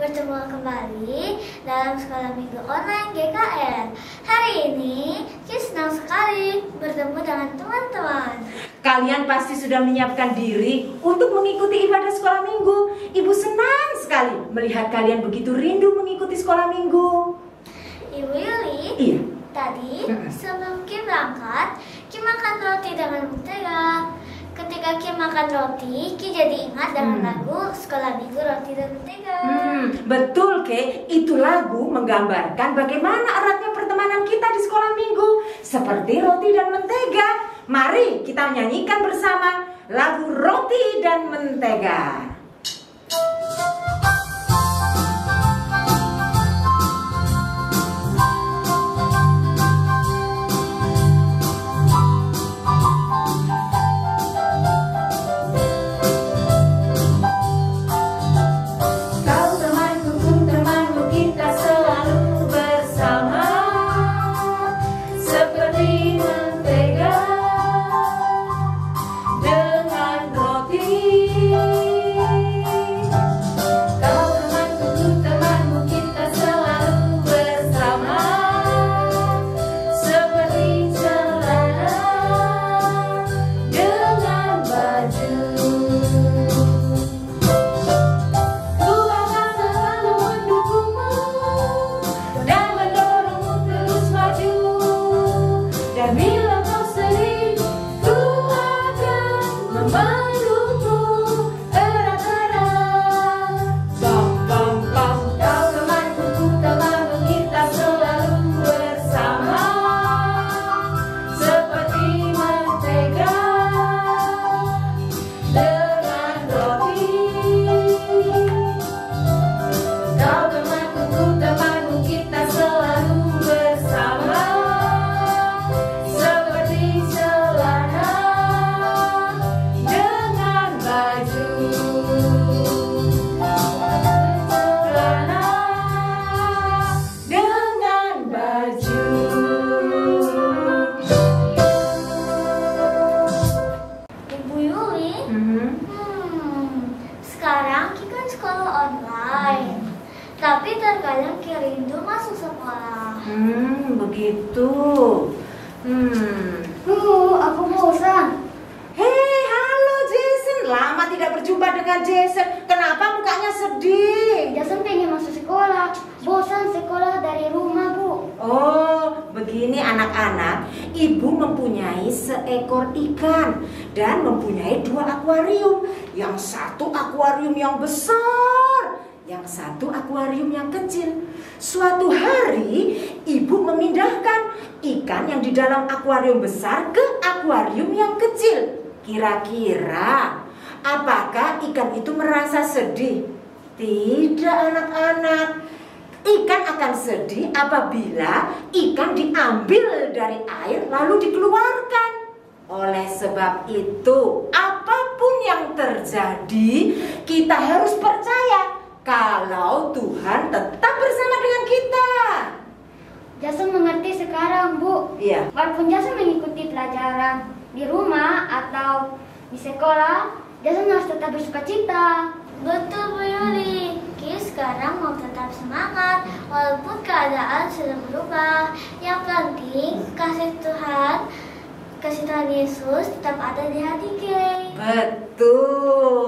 bertemu kembali dalam Sekolah Minggu Online GKR. Hari ini, Ki senang sekali bertemu dengan teman-teman. Kalian pasti sudah menyiapkan diri untuk mengikuti ibadah sekolah minggu. Ibu senang sekali melihat kalian begitu rindu mengikuti sekolah minggu. Ibu Yuli, Iya. tadi sebelum Ki berangkat, Ki makan roti dengan mentega. Ketika Ki makan roti, Ki jadi ingat dengan lagu Sekolah Minggu Roti dan Mentega. Betul, Ke. Itu lagu menggambarkan bagaimana eratnya pertemanan kita di sekolah minggu. Seperti roti dan mentega. Mari kita nyanyikan bersama lagu Roti dan Mentega. Sekarang Ki kan sekolah online, tapi terkadang Ki rindu masuk sekolah. Begitu. Aku bosan. Hei, halo Jason. Lama tidak berjumpa dengan Jason. Kenapa mukanya sedih? Jason pengen masuk sekolah. Bosan sekolah dari rumah, Bu. Oh, begini anak-anak. Ibu mempunyai seekor ikan dan mempunyai 2 akuarium. Yang satu akuarium yang besar, yang satu akuarium yang kecil. Suatu hari, ibu memindahkan ikan yang di dalam akuarium besar ke akuarium yang kecil. Kira-kira, apakah ikan itu merasa sedih? Tidak, anak-anak. Ikan akan sedih apabila ikan diambil dari air lalu dikeluarkan. Oleh sebab itu, apapun yang terjadi, kita harus percaya kalau Tuhan tetap bersama dengan kita. Jason mengerti sekarang, Bu. Iya. Walaupun Jason mengikuti pelajaran di rumah atau di sekolah, Jason harus tetap bersukacita. Betul, Bu Yuli. Ki sekarang mau tetap semangat walaupun keadaan sudah berubah. Yang penting kasih Tuhan Yesus tetap ada di hati Ki. Betul.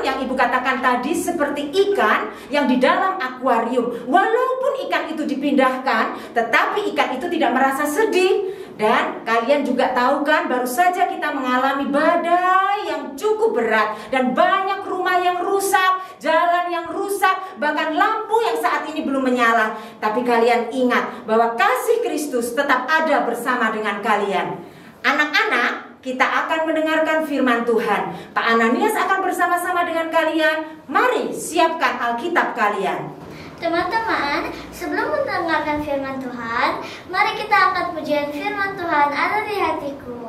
Tuhan yang ibu katakan tadi seperti ikan yang di dalam akuarium. Walaupun ikan itu dipindahkan, tetapi ikan itu tidak merasa sedih. Dan kalian juga tahu kan, baru saja kita mengalami badai yang cukup berat dan banyak rumah yang rusak, jalan yang rusak, bahkan lampu yang saat ini belum menyala. Tapi kalian ingat bahwa kasih Kristus tetap ada bersama dengan kalian. Anak-anak, kita akan mendengarkan firman Tuhan. Pak Ananias akan bersama-sama dengan kalian. Mari siapkan Alkitab kalian. Teman-teman, sebelum mendengarkan firman Tuhan, mari kita angkat pujian firman Tuhan ada di hatiku.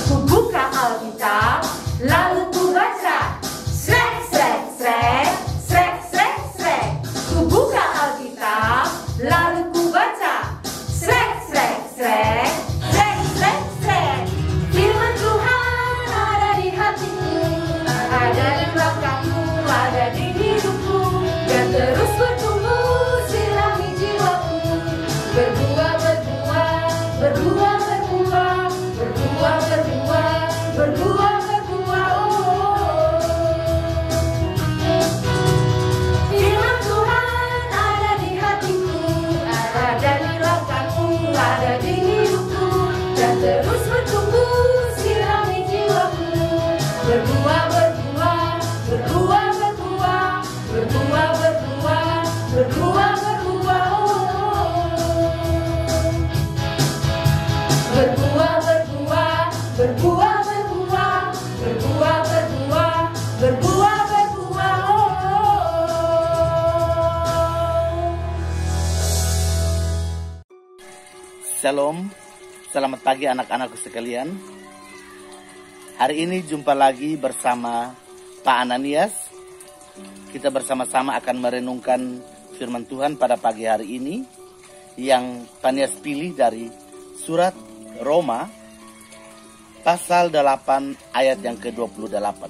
Ku buka Alkitab, lalu ku baca. Srek, srek, srek, srek, srek, srek. Ku buka Alkitab, lalu ku baca. Srek, srek, srek, srek, srek, srek. Firman Tuhan ada di hatiku, ada di belakangku, ada di hidupku, dan terus bertumbuh sirami jiwaku. Berbuah, berbuah, berbuah, berbuah, berbuah, berbuah, berbuah, berbuah. Firman Tuhan ada di hatiku, ada di belakangku, ada di hidupku, dan terus bertumbuh sirami jiwaku. Berbuah, berbuah, berbuah, berbuah, berbuah, berbuah, berbuah, berbuah. Berbuah, berbuah, berbuah, berbuah, berbuah, berbuah, berbuah, berbuah. Shalom, selamat pagi anak-anakku sekalian. Hari ini jumpa lagi bersama Pak Ananias. Kita bersama-sama akan merenungkan firman Tuhan pada pagi hari ini yang Pak Ananias pilih dari surat Roma pasal 8 ayat yang ke-28.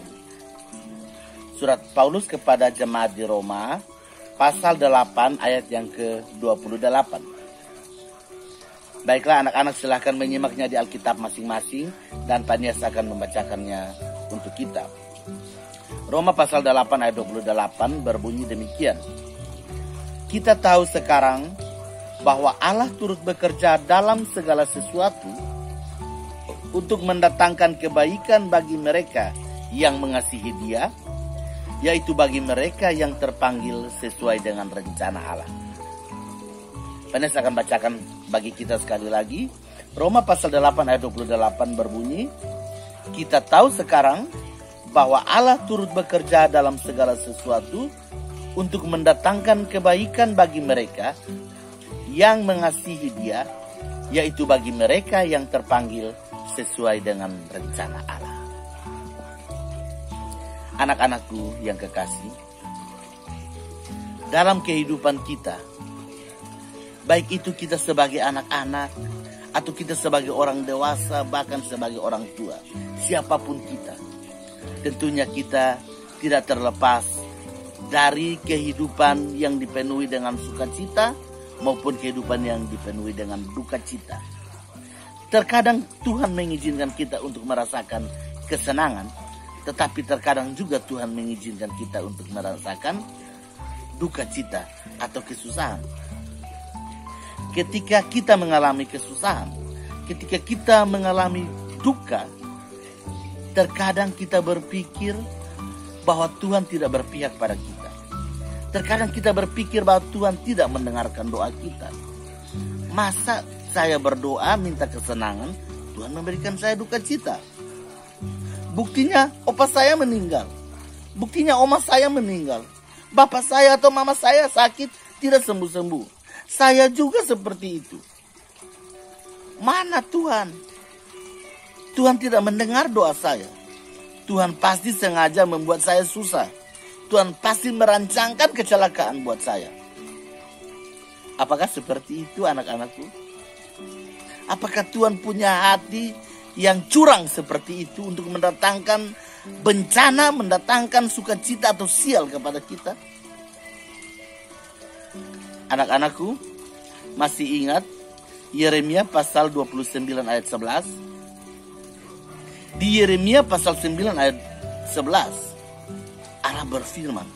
Surat Paulus kepada jemaat di Roma pasal 8 ayat yang ke-28. Baiklah anak-anak, silahkan menyimaknya di Alkitab masing-masing dan Pak Ananias akan membacakannya untuk kita. Roma pasal 8 ayat 28 berbunyi demikian. Kita tahu sekarang bahwa Allah turut bekerja dalam segala sesuatu untuk mendatangkan kebaikan bagi mereka yang mengasihi Dia, yaitu bagi mereka yang terpanggil sesuai dengan rencana Allah. Pak Ananias akan bacakan bagi kita sekali lagi. Roma pasal 8 ayat 28 berbunyi, kita tahu sekarang bahwa Allah turut bekerja dalam segala sesuatu untuk mendatangkan kebaikan bagi mereka yang mengasihi Dia, yaitu bagi mereka yang terpanggil sesuai dengan rencana Allah. Anak-anakku yang kekasih, dalam kehidupan kita, baik itu kita sebagai anak-anak atau kita sebagai orang dewasa, bahkan sebagai orang tua, siapapun kita, tentunya kita tidak terlepas dari kehidupan yang dipenuhi dengan sukacita maupun kehidupan yang dipenuhi dengan duka cita. Terkadang Tuhan mengizinkan kita untuk merasakan kesenangan, tetapi terkadang juga Tuhan mengizinkan kita untuk merasakan duka cita atau kesusahan. Ketika kita mengalami kesusahan, ketika kita mengalami duka, terkadang kita berpikir bahwa Tuhan tidak berpihak pada kita. Terkadang kita berpikir bahwa Tuhan tidak mendengarkan doa kita. Masa saya berdoa minta kesenangan, Tuhan memberikan saya duka cita? Buktinya opa saya meninggal. Buktinya oma saya meninggal. Bapak saya atau mama saya sakit tidak sembuh-sembuh. Saya juga seperti itu. Mana Tuhan? Tuhan tidak mendengar doa saya. Tuhan pasti sengaja membuat saya susah. Tuhan pasti merancangkan kecelakaan buat saya. Apakah seperti itu anak-anakku? Apakah Tuhan punya hati yang curang seperti itu untuk mendatangkan bencana, mendatangkan sukacita atau sial kepada kita? Anak-anakku, masih ingat Yeremia pasal 29 ayat 11? Di Yeremia pasal 9 ayat 11, Allah berfirman,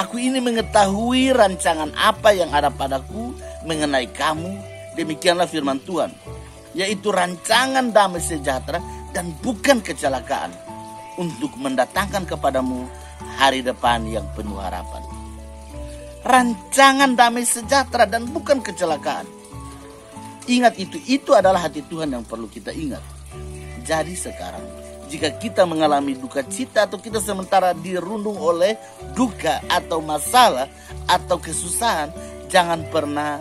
"Aku ini mengetahui rancangan apa yang ada padaku mengenai kamu, demikianlah firman Tuhan, yaitu rancangan damai sejahtera dan bukan kecelakaan, untuk mendatangkan kepadamu hari depan yang penuh harapan." Rancangan damai sejahtera dan bukan kecelakaan. Ingat itu adalah hati Tuhan yang perlu kita ingat. Jadi sekarang, jika kita mengalami duka cita atau kita sementara dirundung oleh duka atau masalah atau kesusahan, jangan pernah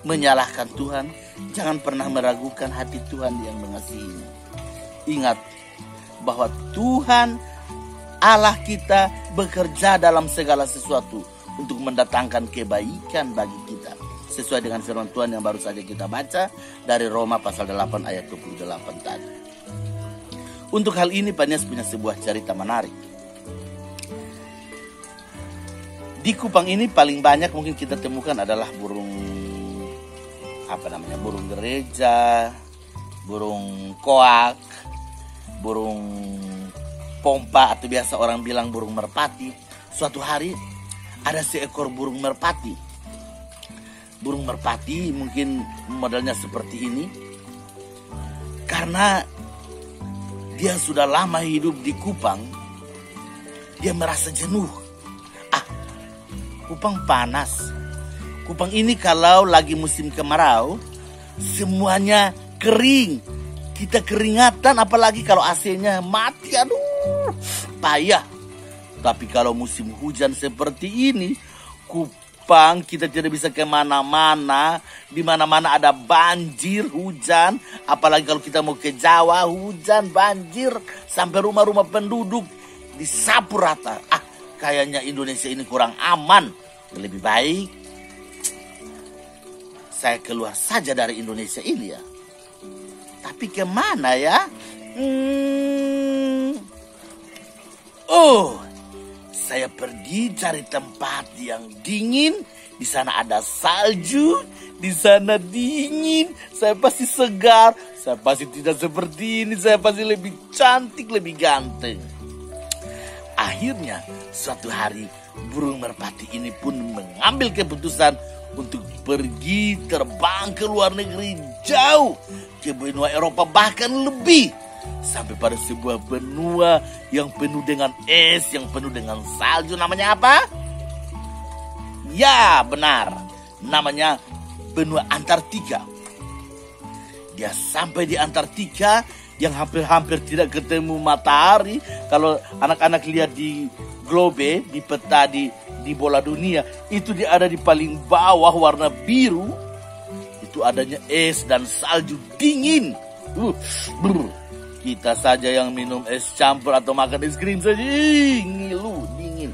menyalahkan Tuhan, jangan pernah meragukan hati Tuhan yang mengasihimu. Ingat bahwa Tuhan Allah kita bekerja dalam segala sesuatu untuk mendatangkan kebaikan bagi kita, sesuai dengan firman Tuhan yang baru saja kita baca dari Roma pasal 8 ayat 28 tadi. Untuk hal ini Pak Nias punya sebuah cerita menarik. Di Kupang ini paling banyak mungkin kita temukan adalah burung burung gereja, burung koak, burung pompa atau biasa orang bilang burung merpati. Suatu hari ada seekor burung merpati. Burung merpati mungkin modelnya seperti ini karena dia sudah lama hidup di Kupang. Dia merasa jenuh. Kupang panas. Kupang ini kalau lagi musim kemarau, semuanya kering. Kita keringatan, apalagi kalau AC-nya mati. Aduh, payah. Tapi kalau musim hujan seperti ini, Kupang kita tidak bisa kemana-mana. Di mana-mana ada banjir, hujan. Apalagi kalau kita mau ke Jawa, hujan, banjir. Sampai rumah-rumah penduduk disapu rata. Kayaknya Indonesia ini kurang aman. Lebih baik saya keluar saja dari Indonesia ini ya. Tapi kemana ya? Saya pergi cari tempat yang dingin. Di sana ada salju, di sana dingin. Saya pasti segar. Saya pasti tidak seperti ini. Saya pasti lebih cantik, lebih ganteng. Akhirnya suatu hari burung merpati ini pun mengambil keputusan untuk pergi terbang ke luar negeri jauh, ke benua Eropa bahkan lebih. Sampai pada sebuah benua yang penuh dengan es, yang penuh dengan salju. Namanya apa? Ya benar, namanya benua Antartika. Dia sampai di Antartika yang hampir-hampir tidak ketemu matahari. Kalau anak-anak lihat di globe, di peta di bola dunia, itu dia ada di paling bawah warna biru. Itu adanya es dan salju dingin. Kita saja yang minum es campur atau makan es krim saja ngilu, dingin.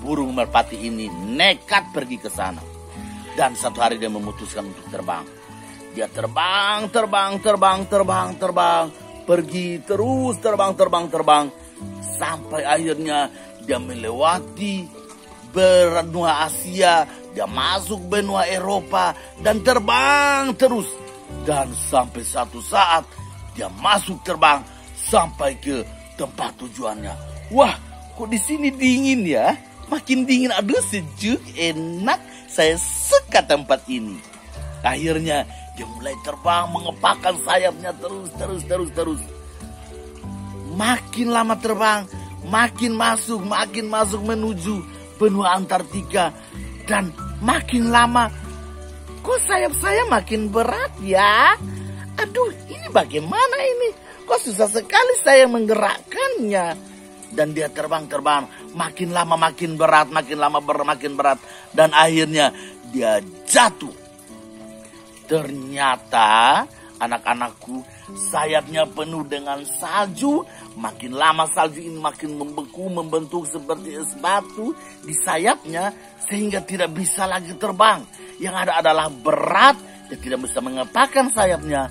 Burung merpati ini nekat pergi ke sana. Dan satu hari dia memutuskan untuk terbang. Dia terbang. Pergi terus terbang. Sampai akhirnya dia melewati benua Asia. Dia masuk benua Eropa. Dan terbang terus. Dan sampai satu saat dia masuk terbang sampai ke tempat tujuannya. Wah, kok di sini dingin ya? Makin dingin, aduh sejuk, enak. Saya suka tempat ini. Akhirnya dia mulai terbang, mengepakkan sayapnya terus. Makin lama terbang, makin masuk menuju benua Antartika. Dan makin lama, kok sayap saya makin berat ya? Aduh, ini bagaimana ini? Kok susah sekali saya menggerakkannya. Dan dia terbang. Makin lama makin berat. Dan akhirnya dia jatuh. Ternyata anak-anakku, sayapnya penuh dengan salju. Makin lama salju ini makin membeku, membentuk seperti es batu di sayapnya. Sehingga tidak bisa lagi terbang. Yang ada adalah berat. Dia tidak bisa mengepakkan sayapnya.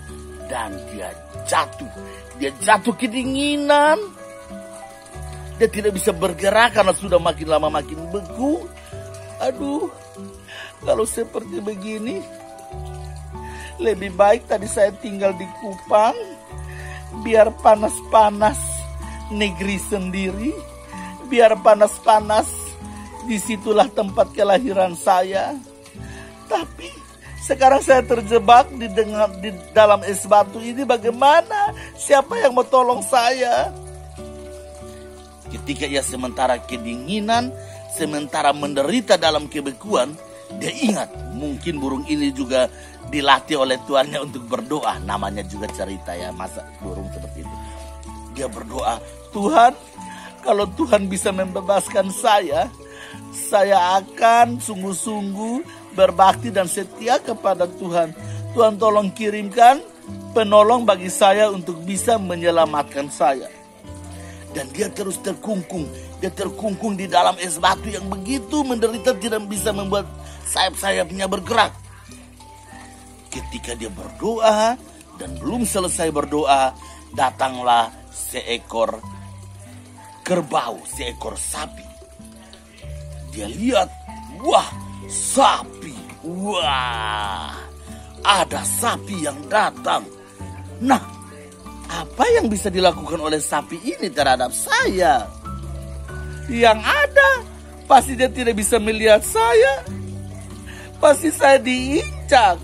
Dan dia jatuh. Dia jatuh kedinginan. Dia tidak bisa bergerak karena sudah makin lama makin beku. Aduh, kalau seperti begini, lebih baik tadi saya tinggal di Kupang. Biar panas-panas negeri sendiri. biar panas-panas, disitulah tempat kelahiran saya. Tapi sekarang saya terjebak di dalam es batu ini. Bagaimana? Siapa yang mau tolong saya? Ketika ia sementara kedinginan, sementara menderita dalam kebekuan, dia ingat mungkin burung ini juga dilatih oleh tuannya untuk berdoa. Namanya juga cerita ya, masa burung seperti itu. Dia berdoa, Tuhan, kalau Tuhan bisa membebaskan saya akan sungguh-sungguh berbakti dan setia kepada Tuhan. Tuhan tolong kirimkan penolong bagi saya untuk bisa menyelamatkan saya. Dan dia terus terkungkung. Dia terkungkung di dalam es batu yang begitu menderita, tidak bisa membuat sayap-sayapnya bergerak. Ketika dia berdoa dan belum selesai berdoa, datanglah seekor kerbau, seekor sapi. Dia lihat, wah, sapi. Wah, ada sapi yang datang. Nah, apa yang bisa dilakukan oleh sapi ini terhadap saya? Yang ada, pasti dia tidak bisa melihat saya. Pasti saya diinjak.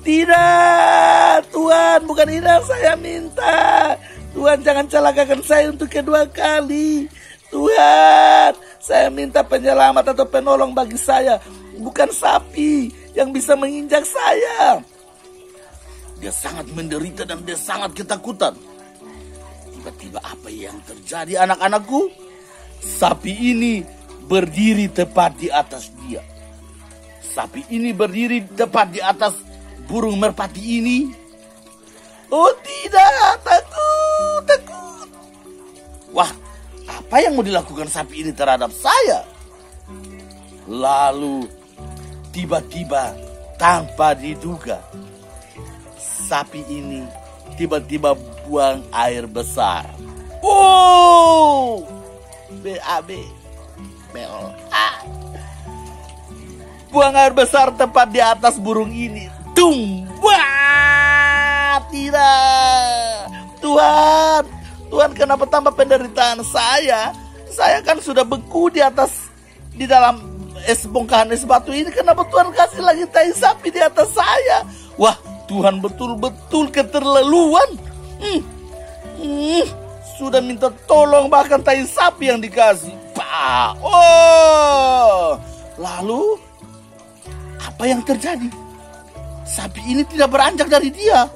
Tidak, Tuhan, bukan ini yang saya minta. Tuhan, jangan celakakan saya untuk kedua kali. Tuhan, saya minta penyelamat atau penolong bagi saya. Bukan sapi yang bisa menginjak saya. Dia sangat menderita dan dia sangat ketakutan. Tiba-tiba apa yang terjadi, anak-anakku? Sapi ini berdiri tepat di atas dia. Sapi ini berdiri tepat di atas burung merpati ini. Oh tidak, takut. Wah, apa yang mau dilakukan sapi ini terhadap saya? Lalu tiba-tiba tanpa diduga, sapi ini tiba-tiba buang air besar. Oh, BAB, BOA. Buang air besar tepat di atas burung ini. Tung, wah, tidak. Tuhan, kenapa tambah penderitaan saya? Saya kan sudah beku di dalam bongkahan es batu ini. Kenapa Tuhan kasih lagi tai sapi di atas saya? Wah, Tuhan betul-betul keterlaluan. Sudah minta tolong, bahkan tai sapi yang dikasih. Oh, lalu apa yang terjadi? Sapi ini tidak beranjak dari dia,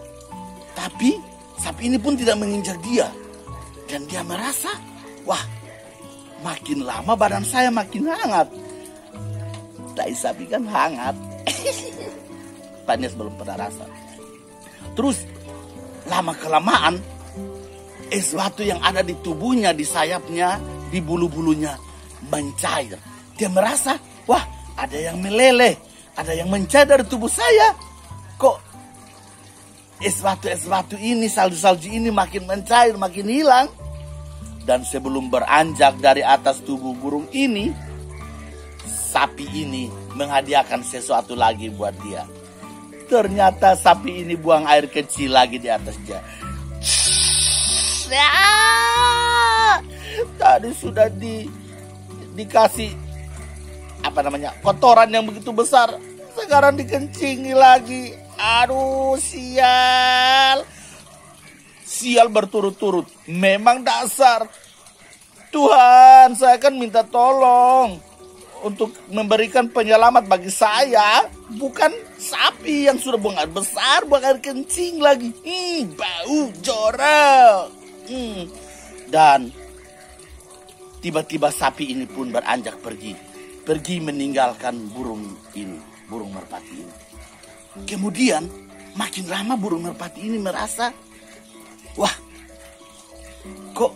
tapi sapi ini pun tidak menginjak dia. Dan dia merasa, wah, makin lama badan saya makin hangat. Tai sapi kan hangat. Pak Nias belum pernah rasa. Terus lama-kelamaan es batu yang ada di tubuhnya, di sayapnya, di bulu-bulunya mencair. Dia merasa, wah, ada yang meleleh, ada yang mencair dari tubuh saya. Kok es batu ini, salju-salju ini makin mencair, makin hilang. Dan sebelum beranjak dari atas tubuh burung ini, sapi ini menghadiahkan sesuatu lagi buat dia. Ternyata sapi ini buang air kecil lagi di atasnya. Tadi sudah dikasih kotoran yang begitu besar, sekarang dikencingi lagi. Aduh, sial berturut-turut. Memang dasar. Tuhan, saya kan minta tolong untuk memberikan penyelamat bagi saya, bukan sapi yang sudah buang air besar, buang air kencing lagi. Bau jorok. Dan tiba-tiba sapi ini pun beranjak pergi meninggalkan burung merpati ini. Kemudian makin lama burung merpati ini merasa, wah, kok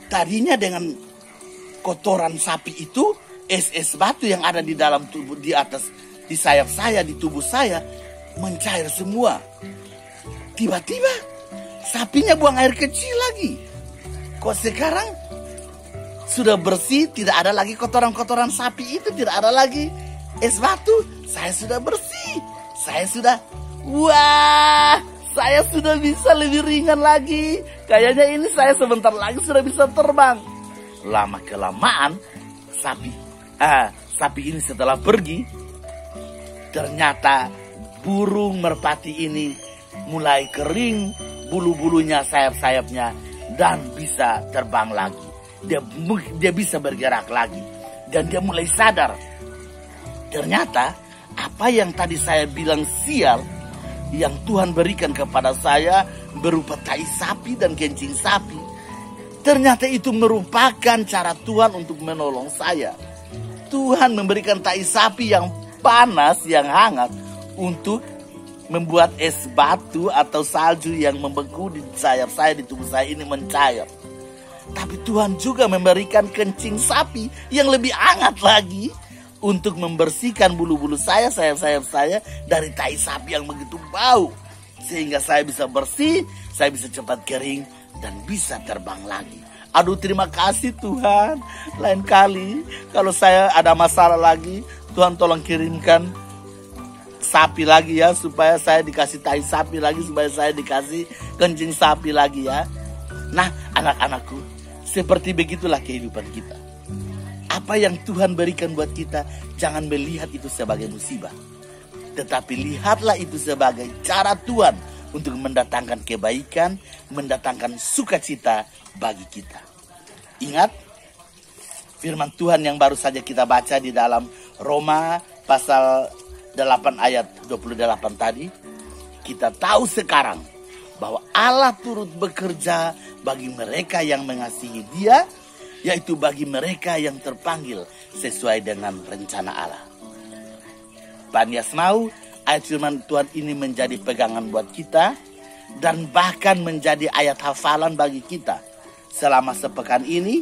tadinya dengan kotoran sapi itu, es batu yang ada di dalam tubuh, di sayap saya, di tubuh saya mencair semua. Tiba-tiba sapinya buang air kecil lagi. Kok sekarang sudah bersih, tidak ada lagi kotoran-kotoran sapi itu, tidak ada lagi es batu. Saya sudah bersih. Saya sudah bisa lebih ringan lagi. Kayaknya ini saya sebentar lagi sudah bisa terbang. Lama-kelamaan sapi ini setelah pergi, ternyata burung merpati ini mulai kering bulu-bulunya, sayap-sayapnya, dan bisa terbang lagi. Dia bisa bergerak lagi. Dan dia mulai sadar, ternyata apa yang tadi saya bilang sial, yang Tuhan berikan kepada saya berupa tai sapi dan kencing sapi, ternyata itu merupakan cara Tuhan untuk menolong saya. Tuhan memberikan tai sapi yang panas, yang hangat, untuk membuat es batu atau salju yang membeku di sayap saya, di tubuh saya ini mencair. Tapi Tuhan juga memberikan kencing sapi yang lebih hangat lagi untuk membersihkan bulu-bulu saya, sayap-sayap saya dari tai sapi yang begitu bau. Sehingga saya bisa bersih, saya bisa cepat kering, dan bisa terbang lagi. Aduh, terima kasih Tuhan. Lain kali kalau saya ada masalah lagi, Tuhan tolong kirimkan sapi lagi ya, supaya saya dikasih tai sapi lagi, supaya saya dikasih kencing sapi lagi ya. Nah, anak-anakku, seperti begitulah kehidupan kita. Apa yang Tuhan berikan buat kita, jangan melihat itu sebagai musibah, tetapi lihatlah itu sebagai cara Tuhan untuk mendatangkan kebaikan, mendatangkan sukacita bagi kita. Ingat firman Tuhan yang baru saja kita baca di dalam Roma pasal 8 ayat 28 tadi. Kita tahu sekarang bahwa Allah turut bekerja bagi mereka yang mengasihi Dia, yaitu bagi mereka yang terpanggil sesuai dengan rencana Allah. Pak Nias mau ayat firman Tuhan ini menjadi pegangan buat kita, dan bahkan menjadi ayat hafalan bagi kita selama sepekan ini,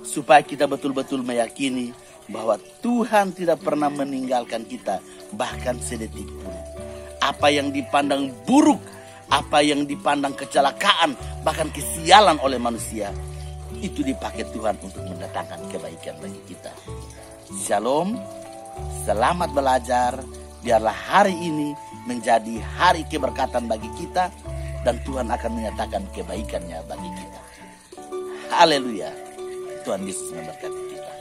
supaya kita betul-betul meyakini bahwa Tuhan tidak pernah meninggalkan kita, bahkan sedetik pun. Apa yang dipandang buruk, apa yang dipandang kecelakaan, bahkan kesialan oleh manusia, itu dipakai Tuhan untuk mendatangkan kebaikan bagi kita. Shalom, selamat belajar. Biarlah hari ini menjadi hari keberkatan bagi kita, dan Tuhan akan menyatakan kebaikannya bagi kita. Haleluya. Tuhan Yesus memberkati kita.